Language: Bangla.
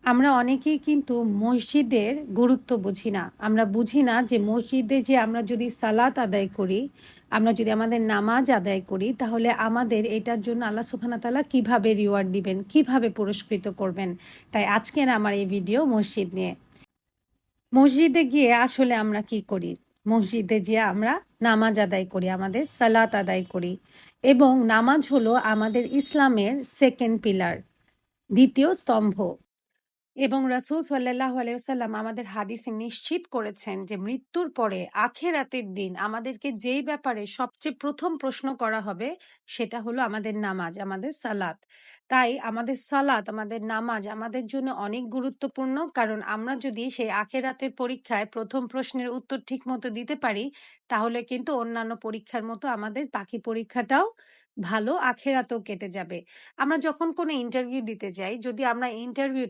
আমরা অনেকেই কিন্তু মসজিদের গুরুত্ব বুঝি না। আমরা বুঝি না যে মসজিদে যে আমরা যদি সালাত আদায় করি, আমরা যদি আমাদের নামাজ আদায় করি, তাহলে আমাদের এটার জন্য আল্লাহ সুবহানাহু ওয়া তাআলা কিভাবে রিওয়ার্ড দিবেন, কিভাবে পুরস্কৃত করবেন। তাই আজকের আমার এই ভিডিও মসজিদ নিয়ে। মসজিদে গিয়ে আসলে আমরা কি করি? মসজিদে যেয়ে আমরা নামাজ আদায় করি, আমাদের সালাত আদায় করি এবং নামাজ হলো আমাদের ইসলামের সেকেন্ড পিলার, দ্বিতীয় স্তম্ভ। এবং রাসূল সাল্লাল্লাহু আলাইহি ওয়াসাল্লাম আমাদের হাদিসে নিশ্চিত করেছেন যে মৃত্যুর পরে আখিরাতের দিন আমাদেরকে যেই ব্যাপারে সবচেয়ে প্রথম প্রশ্ন করা হবে সেটা হলো আমাদের নামাজ, আমাদের সালাত। তাই আমাদের সালাত, আমাদের নামাজ আমাদের জন্য অনেক গুরুত্বপূর্ণ, কারণ আমরা যদি সেই আখিরাতের পরীক্ষায় প্রথম প্রশ্নের উত্তর ঠিকমতো দিতে পারি, তাহলে কিন্তু অন্যান্য পরীক্ষার মতো আমাদের বাকি পরীক্ষাটাও ভালো, আখিরাতেও কেটে যাবে। আমরা যখন কোনো ইন্টারভিউ দিতে যাই, যদি আমরা ইন্টারভিউ